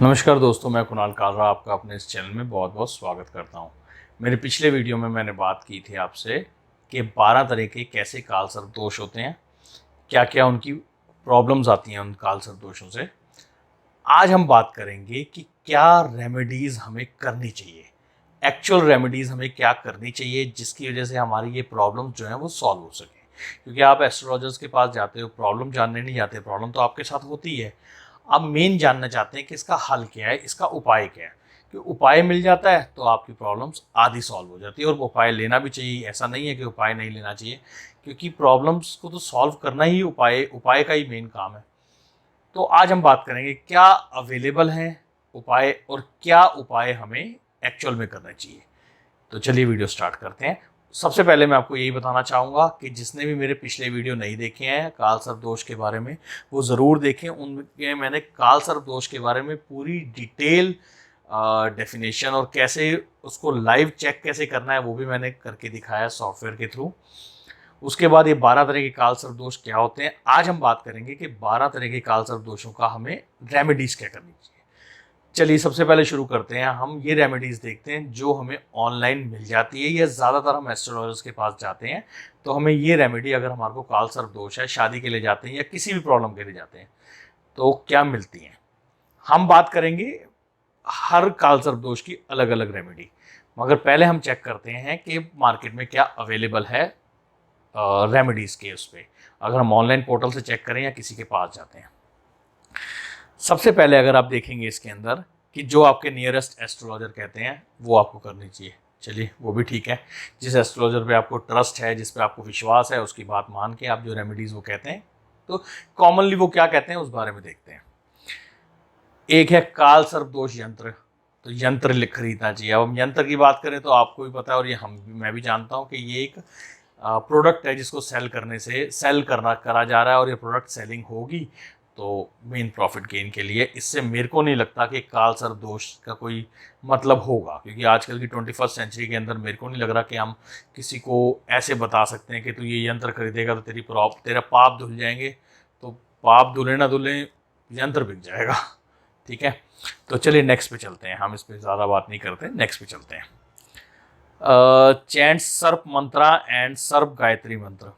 नमस्कार दोस्तों, मैं कुणाल कालरा आपका अपने इस चैनल में बहुत बहुत स्वागत करता हूं। मेरे पिछले वीडियो में मैंने बात की थी आपसे कि 12 तरह के कैसे कालसर्प दोष होते हैं, क्या क्या उनकी प्रॉब्लम्स आती हैं उन कालसर्प दोषों से। आज हम बात करेंगे कि क्या रेमेडीज़ हमें करनी चाहिए, एक्चुअल रेमेडीज़ हमें क्या करनी चाहिए जिसकी वजह से हमारी ये प्रॉब्लम जो है वो सॉल्व हो सके। क्योंकि आप एस्ट्रोलॉजर्स के पास जाते हो, प्रॉब्लम जानने नहीं जाते, प्रॉब्लम तो आपके साथ होती है। आप मेन जानना चाहते हैं कि इसका हल क्या है, इसका उपाय क्या है। कि उपाय मिल जाता है तो आपकी प्रॉब्लम्स आधी सॉल्व हो जाती है। और उपाय लेना भी चाहिए, ऐसा नहीं है कि उपाय नहीं लेना चाहिए, क्योंकि प्रॉब्लम्स को तो सॉल्व करना ही उपाय का ही मेन काम है। तो आज हम बात करेंगे क्या अवेलेबल हैं उपाय और क्या उपाय हमें एक्चुअल में करना चाहिए। तो चलिए वीडियो स्टार्ट करते हैं। सबसे पहले मैं आपको यही बताना चाहूँगा कि जिसने भी मेरे पिछले वीडियो नहीं देखे हैं कालसर्प दोष के बारे में, वो ज़रूर देखें। उनके मैंने कालसर्प दोष के बारे में पूरी डिटेल डेफिनेशन और कैसे उसको लाइव चेक कैसे करना है वो भी मैंने करके दिखाया सॉफ्टवेयर के थ्रू। उसके बाद ये 12 तरह के कालसर्प दोष क्या होते हैं, आज हम बात करेंगे कि 12 तरह के कालसर्प दोषों का हमें रेमेडीज क्या करनी चाहिए। चलिए सबसे पहले शुरू करते हैं। हम ये रेमेडीज देखते हैं जो हमें ऑनलाइन मिल जाती है, या ज़्यादातर हम एस्ट्रोलॉजर्स के पास जाते हैं तो हमें ये रेमेडी, अगर हमारे को कालसर्प दोष है, शादी के लिए जाते हैं या किसी भी प्रॉब्लम के लिए जाते हैं, तो क्या मिलती हैं। हम बात करेंगे हर कालसर्प दोष की अलग अलग रेमेडी, मगर पहले हम चेक करते हैं कि मार्केट में क्या अवेलेबल है रेमेडीज़ के उस पर, अगर हम ऑनलाइन पोर्टल से चेक करें या किसी के पास जाते हैं। सबसे पहले अगर आप देखेंगे इसके अंदर कि जो आपके नियरेस्ट एस्ट्रोलॉजर कहते हैं वो आपको करनी चाहिए। चलिए वो भी ठीक है, जिस एस्ट्रोलॉजर पे आपको ट्रस्ट है, जिस पे आपको विश्वास है, उसकी बात मान के आप जो रेमेडीज़ वो कहते हैं, तो कॉमनली वो क्या कहते हैं उस बारे में देखते हैं। एक है कालसर्प दोष यंत्र। तो यंत्र लिख खरीदना चाहिए। अब हम यंत्र की बात करें तो आपको भी पता है, और ये मैं भी जानता हूँ कि ये एक प्रोडक्ट है जिसको सेल करना करा जा रहा है, और ये प्रोडक्ट सेलिंग होगी तो मेन प्रॉफिट गेन के लिए। इससे मेरे को नहीं लगता कि कालसर्प दोष का कोई मतलब होगा, क्योंकि आजकल की 21st सेंचुरी के अंदर मेरे को नहीं लग रहा कि हम किसी को ऐसे बता सकते हैं कि तू ये यंत्र खरीदेगा तो तेरा पाप धुल जाएंगे। तो पाप धुले ना धुले, यंत्र बिक जाएगा। ठीक है, तो चलिए नेक्स्ट पे चलते हैं। हम इस पर ज़्यादा बात नहीं करते, नेक्स्ट पे चलते हैं। चैंट सर्प मंत्रा एंड सर्प गायत्री मंत्र।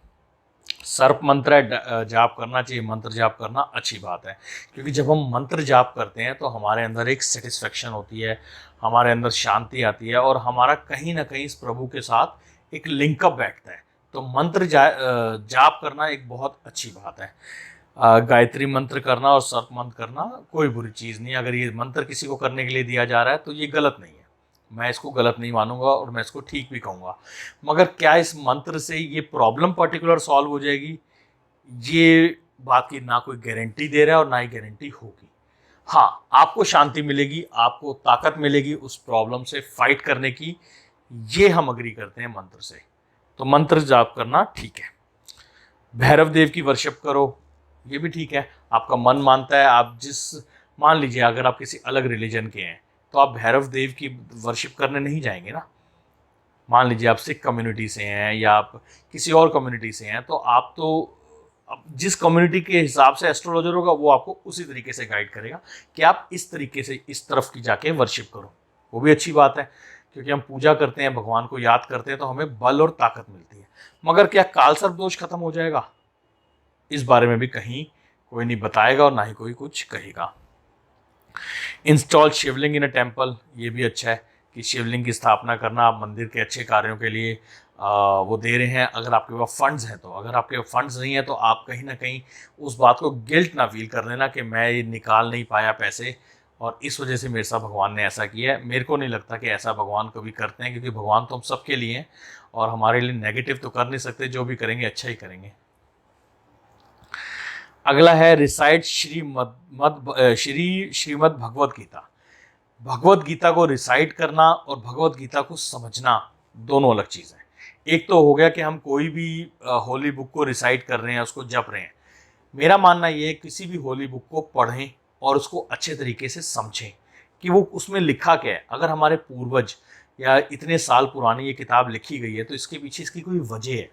सर्प मंत्र जाप करना चाहिए, मंत्र जाप करना अच्छी बात है, क्योंकि जब हम मंत्र जाप करते हैं तो हमारे अंदर एक सेटिस्फेक्शन होती है, हमारे अंदर शांति आती है, और हमारा कहीं ना कहीं इस प्रभु के साथ एक लिंकअप बैठता है। तो मंत्र जाप करना एक बहुत अच्छी बात है। गायत्री मंत्र करना और सर्प मंत्र करना कोई बुरी चीज़ नहीं। अगर ये मंत्र किसी को करने के लिए दिया जा रहा है तो ये गलत नहीं है, मैं इसको गलत नहीं मानूंगा और मैं इसको ठीक भी कहूँगा। मगर क्या इस मंत्र से ये प्रॉब्लम पर्टिकुलर सॉल्व हो जाएगी, ये बात की ना कोई गारंटी दे रहा है और ना ही गारंटी होगी। हाँ, आपको शांति मिलेगी, आपको ताकत मिलेगी उस प्रॉब्लम से फाइट करने की, ये हम अग्री करते हैं मंत्र से। तो मंत्र जाप करना ठीक है। भैरव देव की वर्शिप करो, ये भी ठीक है, आपका मन मानता है। मान लीजिए अगर आप किसी अलग रिलीजन के हैं तो आप भैरव देव की वर्शिप करने नहीं जाएंगे ना। मान लीजिए आप सिख कम्युनिटी से हैं या आप किसी और कम्युनिटी से हैं, तो आप तो अब जिस कम्युनिटी के हिसाब से एस्ट्रोलॉजर होगा वो आपको उसी तरीके से गाइड करेगा कि आप इस तरीके से इस तरफ की जाके वर्शिप करो। वो भी अच्छी बात है, क्योंकि हम पूजा करते हैं, भगवान को याद करते हैं, तो हमें बल और ताकत मिलती है। मगर क्या कालसर्प दोष खत्म हो जाएगा, इस बारे में भी कहीं कोई नहीं बताएगा और ना ही कोई कुछ कहेगा। Install Shivling in a temple, ये भी अच्छा है कि शिवलिंग की स्थापना करना आप मंदिर के अच्छे कार्यों के लिए वो दे रहे हैं। अगर आपके पास फंड्स हैं तो, अगर आपके पास फंड्स नहीं है तो आप कहीं ना कहीं उस बात को गिल्ट ना फील कर लेना कि मैं ये निकाल नहीं पाया पैसे और इस वजह से मेरे साथ भगवान ने ऐसा किया है। मेरे को नहीं लगता कि ऐसा भगवान कभी करते हैं, क्योंकि भगवान तो हम सबके लिए हैं और हमारे लिए नेगेटिव तो कर नहीं सकते। जो भी करेंगे अच्छा ही करेंगे। अगला है रिसाइट श्रीमद् भगवत गीता। भगवत गीता को रिसाइट करना और भगवत गीता को समझना दोनों अलग चीज़ है। एक तो हो गया कि हम कोई भी होली बुक को रिसाइट कर रहे हैं, उसको जप रहे हैं। मेरा मानना ये है किसी भी होली बुक को पढ़ें और उसको अच्छे तरीके से समझें कि वो उसमें लिखा क्या है। अगर हमारे पूर्वज या इतने साल पुरानी ये किताब लिखी गई है तो इसके पीछे इसकी कोई वजह है।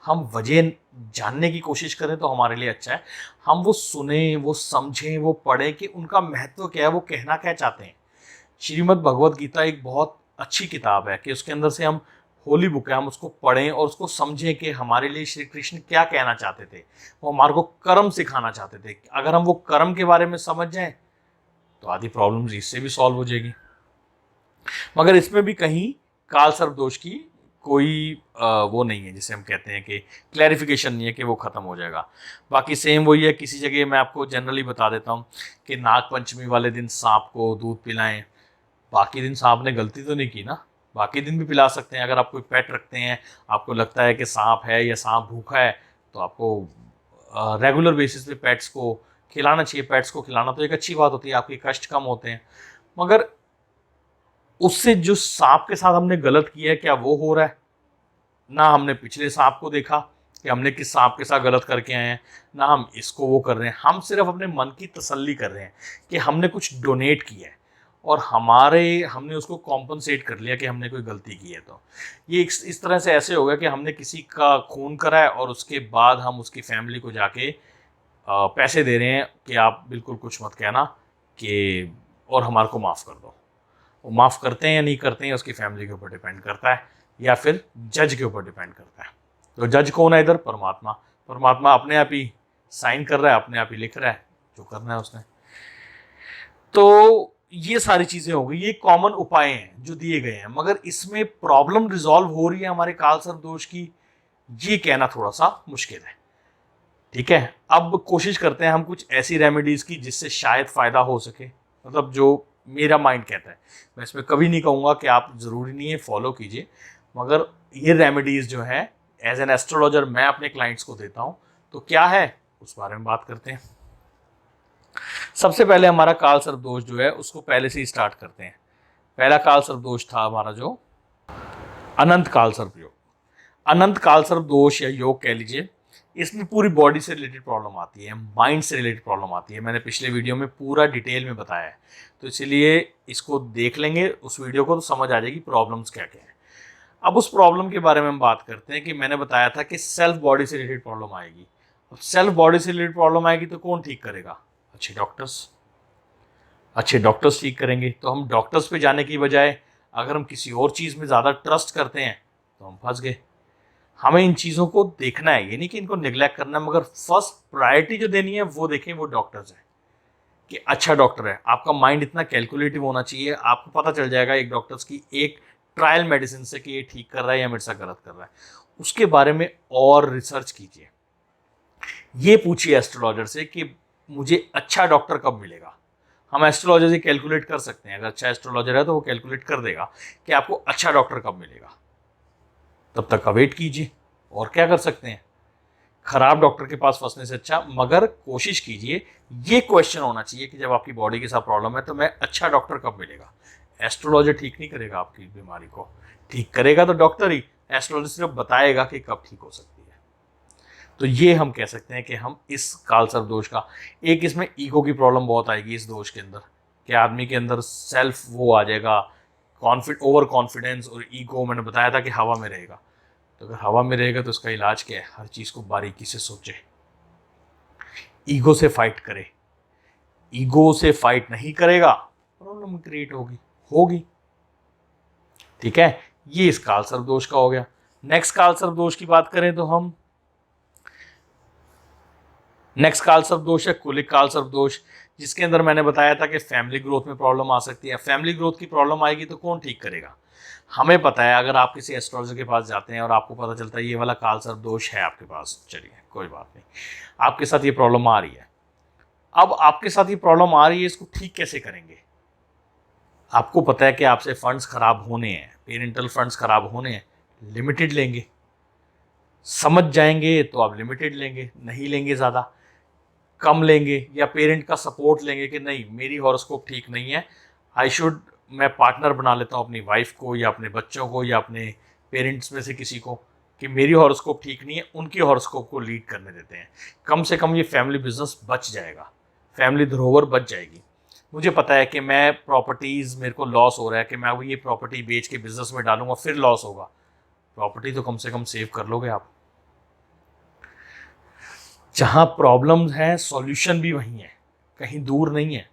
हम वजह जानने की कोशिश करें तो हमारे लिए अच्छा है। हम वो सुने, वो समझें, वो पढ़ें कि उनका महत्व क्या है, वो कहना क्या चाहते हैं। श्रीमद् भगवत गीता एक बहुत अच्छी किताब है कि उसके अंदर से हम, होली बुक है, हम उसको पढ़ें और उसको समझें कि हमारे लिए श्री कृष्ण क्या कहना चाहते थे। वो हमारे को कर्म सिखाना चाहते थे। अगर हम वो कर्म के बारे में समझ जाएं तो आधी प्रॉब्लम्स इससे भी सॉल्व हो जाएगी। मगर इसमें भी कहीं काल सर्प दोष की कोई वो नहीं है, जिसे हम कहते हैं कि क्लैरिफिकेशन नहीं है कि वो ख़त्म हो जाएगा। बाकी सेम वही है। किसी जगह मैं आपको जनरली बता देता हूँ कि नाग पंचमी वाले दिन सांप को दूध पिलाएं। बाकी दिन सांप ने गलती तो नहीं की ना, बाकी दिन भी पिला सकते हैं। अगर आप कोई पेट रखते हैं, आपको लगता है कि सांप है या सांप भूखा है, तो आपको रेगुलर बेसिस पे पेट्स को खिलाना चाहिए। पेट्स को खिलाना तो एक अच्छी बात होती है, आपके कष्ट कम होते हैं। मगर उससे जो सांप के साथ हमने गलत किया है, क्या वो हो रहा है? ना हमने पिछले सांप को देखा कि हमने किस सांप के साथ गलत करके आए हैं, ना हम इसको वो कर रहे हैं। हम सिर्फ अपने मन की तसल्ली कर रहे हैं कि हमने कुछ डोनेट किया है और हमने उसको कॉम्पनसेट कर लिया कि हमने कोई गलती की है। तो ये इस तरह से ऐसे हो गया कि हमने किसी का खून करा है और उसके बाद हम उसकी फैमिली को जाके पैसे दे रहे हैं कि आप बिल्कुल कुछ मत कहना कि, और हमारे को माफ़ कर दो। वो माफ़ करते हैं या नहीं करते हैं उसकी फैमिली के ऊपर डिपेंड करता है, या फिर जज के ऊपर डिपेंड करता है। तो जज कौन है इधर? परमात्मा। परमात्मा अपने आप ही साइन कर रहा है, अपने आप ही लिख रहा है जो करना है उसने। तो ये सारी चीज़ें हो गई, ये कॉमन उपाय हैं जो दिए गए हैं। मगर इसमें प्रॉब्लम रिजॉल्व हो रही है हमारे काल सर्प दोष की, ये कहना थोड़ा सा मुश्किल है। ठीक है, अब कोशिश करते हैं हम कुछ ऐसी रेमेडीज की जिससे शायद फ़ायदा हो सके। मतलब जो मेरा माइंड कहता है, मैं इसमें कभी नहीं कहूँगा कि आप ज़रूरी नहीं है फॉलो कीजिए, मगर ये रेमेडीज़ जो है एज एन एस्ट्रोलॉजर मैं अपने क्लाइंट्स को देता हूँ। तो क्या है उस बारे में बात करते हैं। सबसे पहले हमारा काल सर्प दोष जो है उसको पहले से ही स्टार्ट करते हैं। पहला काल सर्प दोष था हमारा जो अनंत काल सर्प योग। अनंत काल सर्प दोष या योग कह लीजिए, इसमें पूरी बॉडी से रिलेटेड प्रॉब्लम आती है, माइंड से रिलेटेड प्रॉब्लम आती है। मैंने पिछले वीडियो में पूरा डिटेल में बताया है, तो इसीलिए इसको देख लेंगे उस वीडियो को तो समझ आ जाएगी प्रॉब्लम्स क्या क्या है। अब उस प्रॉब्लम के बारे में हम बात करते हैं कि मैंने बताया था कि सेल्फ बॉडी से रिलेटेड प्रॉब्लम आएगी। अब सेल्फ बॉडी से रिलेटेड प्रॉब्लम आएगी तो कौन ठीक करेगा? अच्छे डॉक्टर्स। अच्छे डॉक्टर्स ठीक करेंगे। तो हम डॉक्टर्स पे जाने की बजाय अगर हम किसी और चीज़ में ज़्यादा ट्रस्ट करते हैं तो हम फंस गए। हमें इन चीज़ों को देखना है, ये नहीं कि इनको निगलेक्ट करना है, मगर फर्स्ट प्रायोरिटी जो देनी है वो देखें, वो डॉक्टर्स है कि अच्छा डॉक्टर है। आपका माइंड इतना कैलकुलेटिव होना चाहिए, आपको पता चल जाएगा एक डॉक्टर्स की एक ट्रायल मेडिसिन से कि ये ठीक कर रहा है या मेरे साथ गलत कर रहा है। उसके बारे में और रिसर्च कीजिए। ये पूछिए एस्ट्रोलॉजर से कि मुझे अच्छा डॉक्टर कब मिलेगा। हम एस्ट्रोलॉजर से कैलकुलेट कर सकते हैं, अगर अच्छा एस्ट्रोलॉजर है तो वो कैलकुलेट कर देगा कि आपको अच्छा डॉक्टर कब मिलेगा। तब तक का वेट कीजिए, और क्या कर सकते हैं। खराब डॉक्टर के पास फंसने से अच्छा, मगर कोशिश कीजिए, ये क्वेश्चन होना चाहिए कि जब आपकी बॉडी के साथ प्रॉब्लम है तो मैं अच्छा डॉक्टर कब मिलेगा। एस्ट्रोलॉजर ठीक नहीं करेगा आपकी बीमारी को, ठीक करेगा तो डॉक्टर ही। एस्ट्रोलॉजर सिर्फ बताएगा कि कब ठीक हो सकती है। तो ये हम कह सकते हैं कि हम इस काल सर्प दोष का, एक इसमें ईगो की प्रॉब्लम बहुत आएगी इस दोष के अंदर, कि आदमी के अंदर सेल्फ वो आ जाएगा, ओवर कॉन्फिडेंस और ईगो। मैंने बताया था कि हवा में रहेगा, तो अगर हवा में रहेगा तो उसका इलाज क्या है? हर चीज़ को बारीकी से सोचे, ईगो से फाइट करे। ईगो से फाइट नहीं करेगा, प्रॉब्लम क्रिएट होगी। ठीक है, ये इस काल सर्प दोष का हो गया। नेक्स्ट काल सर्प दोष की बात करें तो हम, नेक्स्ट काल सर्प दोष है कुलिक काल सर्प दोष, जिसके अंदर मैंने बताया था कि फैमिली ग्रोथ में प्रॉब्लम आ सकती है। फैमिली ग्रोथ की प्रॉब्लम आएगी तो कौन ठीक करेगा? हमें पता है, अगर आप किसी एस्ट्रोलॉजर के पास जाते हैं और आपको पता चलता है ये वाला काल सर्प दोष है आपके पास, चलिए कोई बात नहीं, आपके साथ ये प्रॉब्लम आ रही है। अब आपके साथ ये प्रॉब्लम आ रही है, इसको ठीक कैसे करेंगे? आपको पता है कि आपसे फंड्स खराब होने हैं, पेरेंटल फंड्स खराब होने हैं, लिमिटेड लेंगे। समझ जाएंगे तो आप लिमिटेड लेंगे, नहीं लेंगे ज़्यादा, कम लेंगे, या पेरेंट का सपोर्ट लेंगे कि नहीं मेरी हॉरोस्कोप ठीक नहीं है, मैं पार्टनर बना लेता हूँ अपनी वाइफ को या अपने बच्चों को या अपने पेरेंट्स में से किसी को कि मेरी हॉरोस्कोप ठीक नहीं है, उनकी हॉरोस्कोप को लीड करने देते हैं। कम से कम ये फैमिली बिजनेस बच जाएगा, फैमिली धरोहर बच जाएगी। मुझे पता है कि मैं प्रॉपर्टीज़, मेरे को लॉस हो रहा है कि मैं ये प्रॉपर्टी बेच के बिजनेस में डालूंगा फिर लॉस होगा। प्रॉपर्टी तो कम से कम सेव कर लोगे आप। जहाँ प्रॉब्लम्स हैं सॉल्यूशन भी वहीं है, कहीं दूर नहीं है।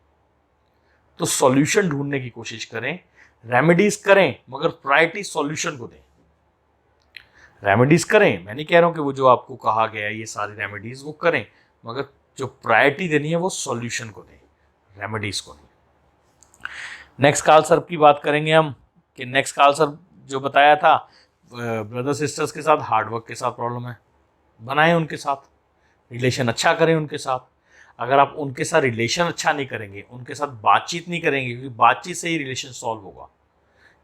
तो सॉल्यूशन ढूंढने की कोशिश करें, रेमेडीज करें, मगर प्रायोरिटी सॉल्यूशन को दें। रेमेडीज करें, मैं नहीं कह रहा हूं कि वो जो आपको कहा गया है ये सारी रेमेडीज वो करें, मगर जो प्रायोरिटी देनी है वो सॉल्यूशन को दें, रेमेडीज को नहीं। नेक्स्ट काल सर्प की बात करेंगे हम कि नेक्स्ट काल सर्प जो बताया था, ब्रदर सिस्टर्स के साथ हार्डवर्क के साथ प्रॉब्लम है, बनाएं उनके साथ, रिलेशन अच्छा करें उनके साथ। अगर आप उनके साथ रिलेशन अच्छा नहीं करेंगे, उनके साथ बातचीत नहीं करेंगे, क्योंकि बातचीत से ही रिलेशन सॉल्व होगा।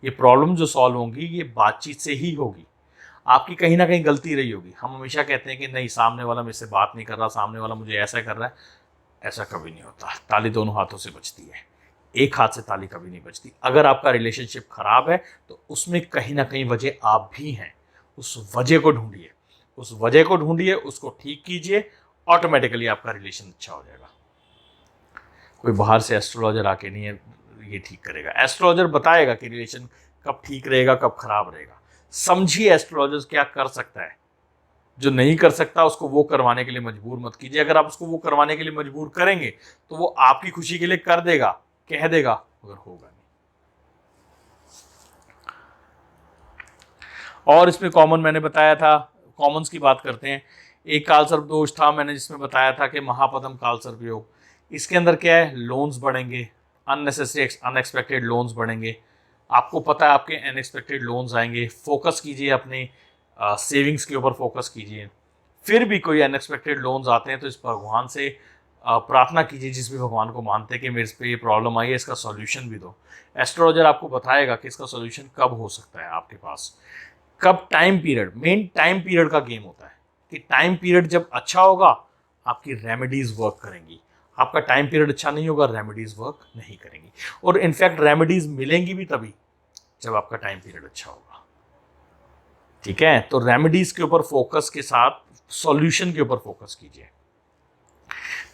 ये प्रॉब्लम जो सॉल्व होंगी ये बातचीत से ही होगी। आपकी कहीं ना कहीं गलती रही होगी। हम हमेशा कहते हैं कि नहीं, सामने वाला मेरे से बात नहीं कर रहा, सामने वाला मुझे ऐसा कर रहा है। ऐसा कभी नहीं होता। ताली दोनों हाथों से बजती है, एक हाथ से ताली कभी नहीं बजती। अगर आपका रिलेशनशिप खराब है तो उसमें कहीं ना कहीं वजह आप भी हैं। उस वजह को ढूंढिए, उस वजह को ढूंढिए, उसको ठीक कीजिए, ऑटोमेटिकली आपका रिलेशन अच्छा हो जाएगा। कोई बाहर से एस्ट्रोलॉजर आके नहीं है ये ठीक करेगा। एस्ट्रोलॉजर बताएगा कि रिलेशन कब ठीक रहेगा, कब खराब रहेगा। समझिए एस्ट्रोलॉजर क्या कर सकता है, जो नहीं कर सकता उसको वो करवाने के लिए मजबूर मत कीजिए। अगर आप उसको वो करवाने के लिए मजबूर करेंगे तो वो आपकी खुशी के लिए कर देगा, कह देगा, मगर होगा नहीं। और इसमें कॉमन मैंने बताया था, कॉमन्स की बात करते हैं। एक कालसर्प दोष था मैंने जिसमें बताया था कि महापदम कालसर्प योग। इसके अंदर क्या है, लोन्स बढ़ेंगे, अननेसेसरी अनएक्सपेक्टेड लोन्स बढ़ेंगे। आपको पता है आपके अनएक्सपेक्टेड लोन्स आएंगे। फोकस कीजिए अपने सेविंग्स के ऊपर, फोकस कीजिए। फिर भी कोई अनएक्सपेक्टेड लोन्स आते हैं तो इस भगवान से प्रार्थना कीजिए, जिस भी भगवान को मानते हैं कि मेरे पे ये प्रॉब्लम आई है, इसका सॉल्यूशन भी दो। एस्ट्रोलॉजर आपको बताएगा कि इसका सॉल्यूशन कब हो सकता है आपके पास, कब। Time period, main time period का गेम होता है कि टाइम पीरियड जब अच्छा होगा आपकी रेमेडीज वर्क करेंगी। आपका टाइम पीरियड अच्छा नहीं होगा, रेमेडीज वर्क नहीं करेंगी। और इनफैक्ट रेमेडीज मिलेंगी भी तभी जब आपका टाइम पीरियड अच्छा होगा। ठीक है, तो रेमेडीज के ऊपर फोकस के साथ सॉल्यूशन के ऊपर फोकस कीजिए।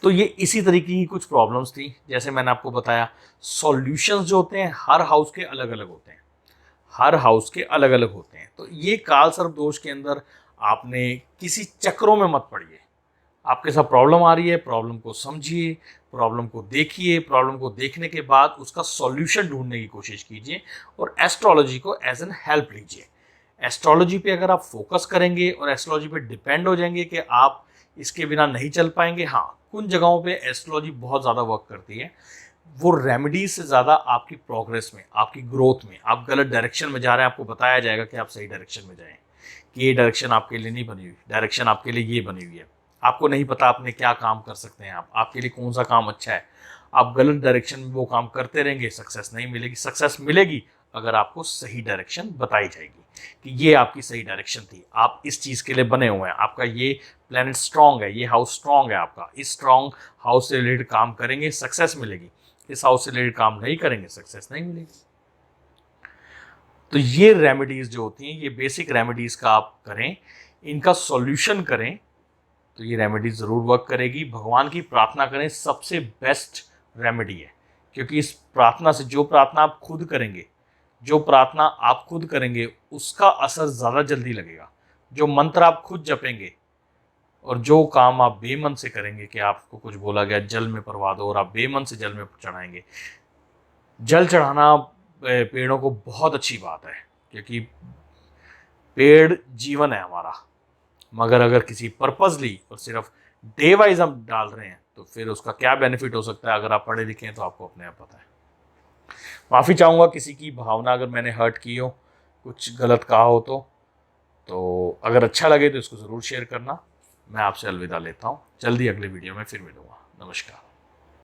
तो ये इसी तरीके की कुछ प्रॉब्लम्स थी। जैसे मैंने आपको बताया, सॉल्यूशंस जो होते हैं हर हाउस के अलग अलग होते हैं, हर हाउस के अलग अलग होते हैं। तो ये काल सर्प दोष के अंदर आपने किसी चक्रों में मत पड़िए। आपके साथ प्रॉब्लम आ रही है, प्रॉब्लम को समझिए, प्रॉब्लम को देखिए, प्रॉब्लम को देखने के बाद उसका सॉल्यूशन ढूंढने की कोशिश कीजिए और एस्ट्रोलॉजी को एज एन हेल्प लीजिए। एस्ट्रोलॉजी पे अगर आप फोकस करेंगे और एस्ट्रोलॉजी पे डिपेंड हो जाएंगे कि आप इसके बिना नहीं चल पाएंगे। हाँ, कुछ जगहों पे एस्ट्रोलॉजी बहुत ज़्यादा वर्क करती है। वो रेमेडीज से ज़्यादा आपकी प्रोग्रेस में, आपकी ग्रोथ में, आप गलत डायरेक्शन में जा रहे हैं, आपको बताया जाएगा कि आप सही डायरेक्शन में जाएं, कि ये डायरेक्शन आपके लिए नहीं बनी हुई, डायरेक्शन आपके लिए ये बनी हुई है। आपको नहीं पता आपने क्या काम कर सकते हैं, आप आपके लिए कौन सा काम अच्छा है। आप गलत डायरेक्शन में वो काम करते रहेंगे, सक्सेस नहीं मिलेगी। सक्सेस मिलेगी अगर आपको सही डायरेक्शन बताई जाएगी कि ये आपकी सही डायरेक्शन थी, आप इस चीज़ के लिए बने हुए हैं, आपका ये प्लेनेट स्ट्रांग है, ये हाउस स्ट्रांग है आपका, इस स्ट्रांग हाउस से रिलेटेड काम करेंगे सक्सेस मिलेगी, इस हाउस से रिलेटेड काम नहीं करेंगे सक्सेस नहीं मिलेगी। तो ये रेमेडीज जो होती हैं, ये बेसिक रेमेडीज का आप करें, इनका सॉल्यूशन करें तो ये रेमेडी ज़रूर वर्क करेगी। भगवान की प्रार्थना करें, सबसे बेस्ट रेमेडी है, क्योंकि इस प्रार्थना से, जो प्रार्थना आप खुद करेंगे, जो प्रार्थना आप खुद करेंगे उसका असर ज़्यादा जल्दी लगेगा। जो मंत्र आप खुद जपेंगे और जो काम आप बेमन से करेंगे, कि आपको कुछ बोला गया जल में परवा दो और आप बेमन से जल में चढ़ाएंगे। जल चढ़ाना पेड़ों को बहुत अच्छी बात है, क्योंकि पेड़ जीवन है हमारा। मगर अगर किसी पर्पजली और सिर्फ डे वाइज हम डाल रहे हैं तो फिर उसका क्या बेनिफिट हो सकता है। अगर आप पढ़े लिखे हैं तो आपको अपने आप पता है। माफ़ी चाहूँगा किसी की भावना अगर मैंने हर्ट की हो, कुछ गलत कहा हो तो अगर अच्छा लगे तो इसको ज़रूर शेयर करना। मैं आपसे अलविदा लेता हूँ, जल्दी अगले वीडियो में फिर मिलूँगा। नमस्कार।